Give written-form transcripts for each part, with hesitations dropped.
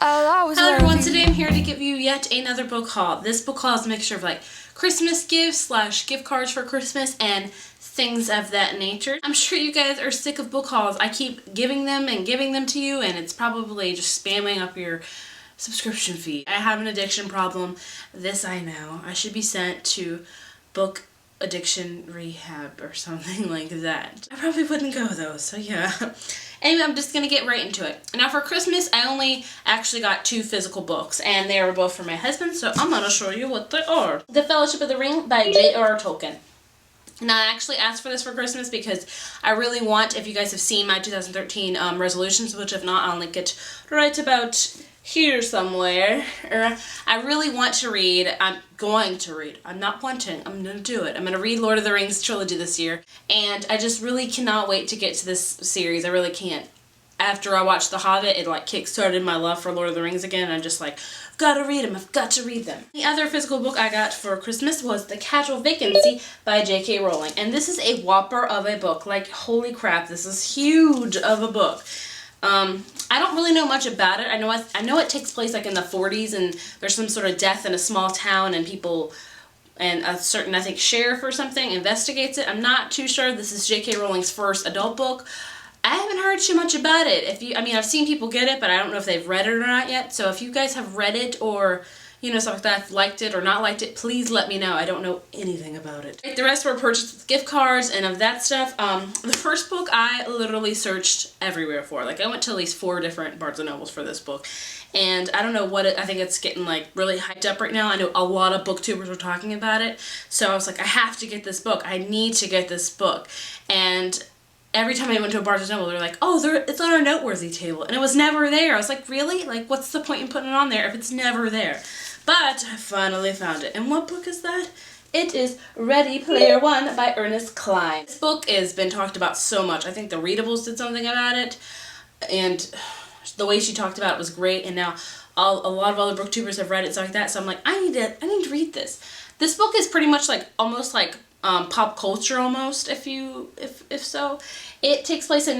Hello everyone, today I'm here to give you yet another book haul. This book haul is a mixture of like Christmas gifts / gift cards for Christmas and things of that nature. I'm sure you guys are sick of book hauls. I keep giving them to you, and it's probably just spamming up your subscription feed. I have an addiction problem. This I know. I should be sent to book addiction rehab or something like that. I probably wouldn't go though, so yeah. Anyway, I'm just gonna get right into it. Now for Christmas, I only actually got 2 physical books, and they were both for my husband, so I'm gonna show you what they are. The Fellowship of the Ring by J.R.R. Tolkien. Now, I actually asked for this for Christmas because I really want, if you guys have seen my 2013 resolutions, which if not, I'll link it right about here somewhere. I really want to read, I'm going to read, I'm not wanting, I'm going to do it. I'm going to read Lord of the Rings trilogy this year, and I just really cannot wait to get to this series. I really can't. After I watched The Hobbit, it like kick-started my love for Lord of the Rings again. I'm just like, I've got to read them, I've got to read them. The other physical book I got for Christmas was The Casual Vacancy by J.K. Rowling, and this is a whopper of a book. Like, holy crap, this is huge of a book. I don't really know much about it. I know it takes place like in the 40s, and there's some sort of death in a small town, and people, and a certain, I think, sheriff or something investigates it. I'm not too sure. This is J.K. Rowling's first adult book. I haven't heard too much about it. I've seen people get it, but I don't know if they've read it or not yet. So if you guys have read it or, stuff like that, liked it or not liked it, please let me know. I don't know anything about it. The rest were purchased with gift cards and of that stuff. The first book I literally searched everywhere for. Like, I went to at least 4 different Barnes & Nobles for this book. And I don't know what I think it's getting like really hyped up right now. I know a lot of booktubers were talking about it. So I was like, I have to get this book. I need to get this book. And every time I went to a Barnes & Noble, they were like, oh, it's on our noteworthy table. And it was never there. I was like, really? Like, what's the point in putting it on there if it's never there? But I finally found it. And what book is that? It is Ready Player One by Ernest Cline. This book has been talked about so much. I think the Readables did something about it. And the way she talked about it was great. And now a lot of other booktubers have read it, stuff like that. So I'm like, I need to read this. This book is pretty much like, almost like pop culture almost, if so. It takes place in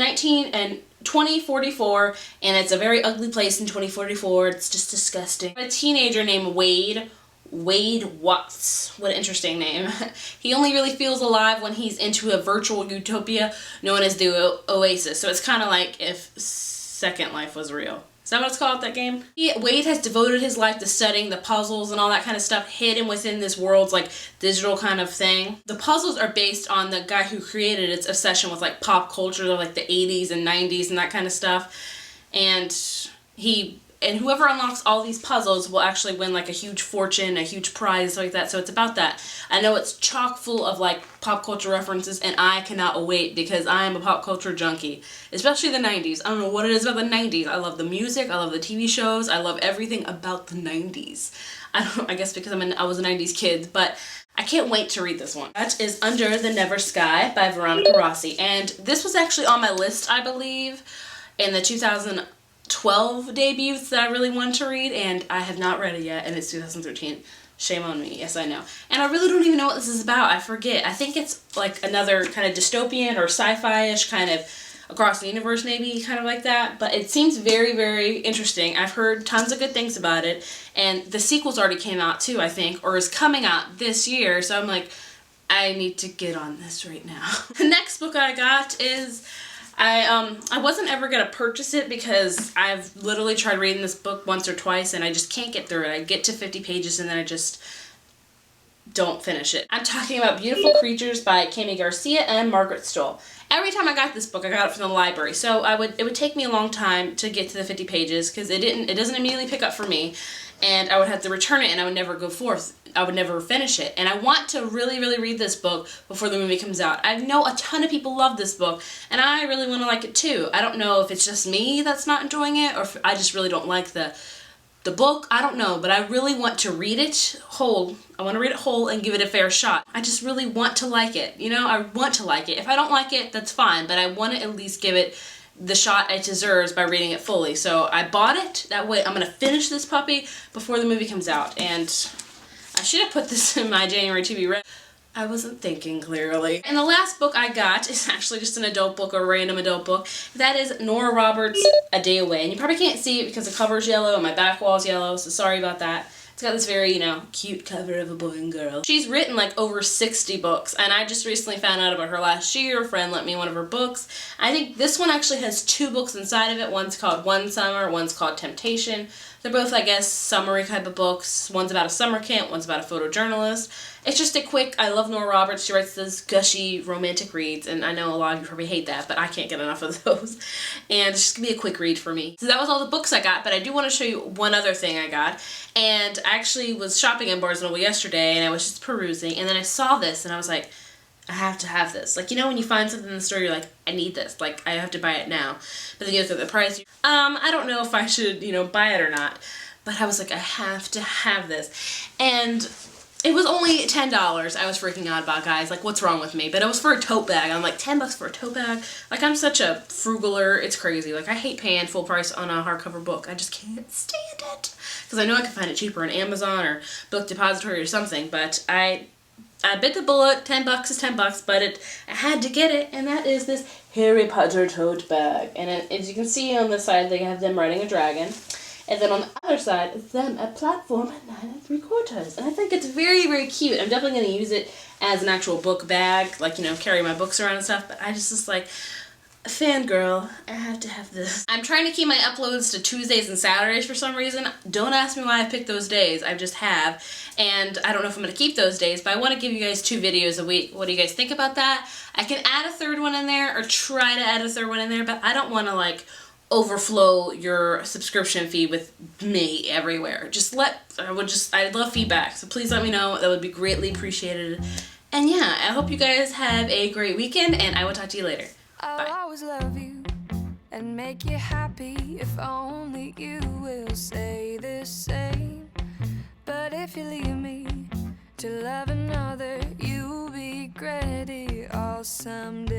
2044, and it's a very ugly place in 2044. It's just disgusting. A teenager named Wade Watts. What an interesting name. He only really feels alive when he's into a virtual utopia known as the Oasis. So it's kind of like if Second Life was real. Is that what it's called, that game? Wade has devoted his life to studying the puzzles and all that kind of stuff hidden within this world's like digital kind of thing. The puzzles are based on the guy who created its obsession with like pop culture, like the 80s and 90s and that kind of stuff. And whoever unlocks all these puzzles will actually win like a huge fortune, a huge prize, like that. So it's about that. I know it's chock full of like pop culture references, and I cannot wait because I am a pop culture junkie, especially the 90s. I don't know what it is about the 90s. I love the music, I love the TV shows, I love everything about the 90s. I guess because I was a 90s kid, but I can't wait to read this one. That is Under the Never Sky by Veronica Rossi, and this was actually on my list, I believe, in the 2012 debuts that I really wanted to read, and I have not read it yet, and it's 2013. Shame on me. Yes, I know. And I really don't even know what this is about. I forget. I think it's like another kind of dystopian or sci-fi-ish kind of across the universe, maybe, kind of like that. But it seems very, very interesting. I've heard tons of good things about it, and the sequel's already came out too, I think, or is coming out this year, so I'm like, I need to get on this right now. The next book I got is, I wasn't ever going to purchase it because I've literally tried reading this book once or twice and I just can't get through it. I get to 50 pages and then I just don't finish it. I'm talking about Beautiful Creatures by Kami Garcia and Margaret Stoll. Every time I got this book, I got it from the library, so it would take me a long time to get to the 50 pages because it doesn't immediately pick up for me, and I would have to return it and I would never go forth. I would never finish it. And I want to really, really read this book before the movie comes out. I know a ton of people love this book, and I really want to like it too. I don't know if it's just me that's not enjoying it, or if I just really don't like the book. I don't know, but I really want to read it whole. I want to read it whole and give it a fair shot. I just really want to like it. I want to like it. If I don't like it, that's fine, but I want to at least give it the shot it deserves by reading it fully. So I bought it. That way I'm going to finish this puppy before the movie comes out. And I should have put this in my January to be read. I wasn't thinking clearly. And the last book I got is actually just an adult book, a random adult book. That is Nora Roberts' A Day Away. And you probably can't see it because the cover's yellow and my back wall's yellow, so sorry about that. It's got this very, you know, cute cover of a boy and girl. She's written like over 60 books, and I just recently found out about her last year. A friend lent me one of her books. I think this one actually has 2 books inside of it. One's called One Summer, one's called Temptation. They're both, I guess, summary type of books. One's about a summer camp, one's about a photojournalist. It's just a quick, I love Nora Roberts. She writes those gushy romantic reads, and I know a lot of you probably hate that, but I can't get enough of those. And it's just gonna be a quick read for me. So that was all the books I got, but I do want to show you one other thing I got. And I actually was shopping in Barnes & Noble yesterday, and I was just perusing, and then I saw this, and I was like, I have to have this. Like, you know when you find something in the store, you're like, I need this. Like, I have to buy it now. But then you look at the price. I don't know if I should, you know, buy it or not. But I was like, I have to have this. And it was only $10. I was freaking out about, guys. Like, what's wrong with me? But it was for a tote bag. I'm like, $10 for a tote bag? Like, I'm such a frugaler. It's crazy. Like, I hate paying full price on a hardcover book. I just can't stand it. Because I know I can find it cheaper on Amazon or Book Depository or something. But I bit the bullet. $10 is $10, but I had to get it, and that is this Harry Potter tote bag. And as you can see on the side, they have them riding a dragon, and then on the other side, it's them at platform at 9 3/4. And I think it's very, very cute. I'm definitely going to use it as an actual book bag, like, you know, carry my books around and stuff, but I just like, fangirl, I have to have this. I'm trying to keep my uploads to Tuesdays and Saturdays for some reason. Don't ask me why I picked those days. I just have. And I don't know if I'm going to keep those days, but I want to give you guys 2 videos a week. What do you guys think about that? I can add a 3rd one in there, or try to add a 3rd one in there, but I don't want to like overflow your subscription feed with me everywhere. I'd love feedback, so please let me know. That would be greatly appreciated. And yeah, I hope you guys have a great weekend, and I will talk to you later. Bye. I'll always love you and make you happy if only you will say the same. But if you leave me to love another, you'll regret it all someday.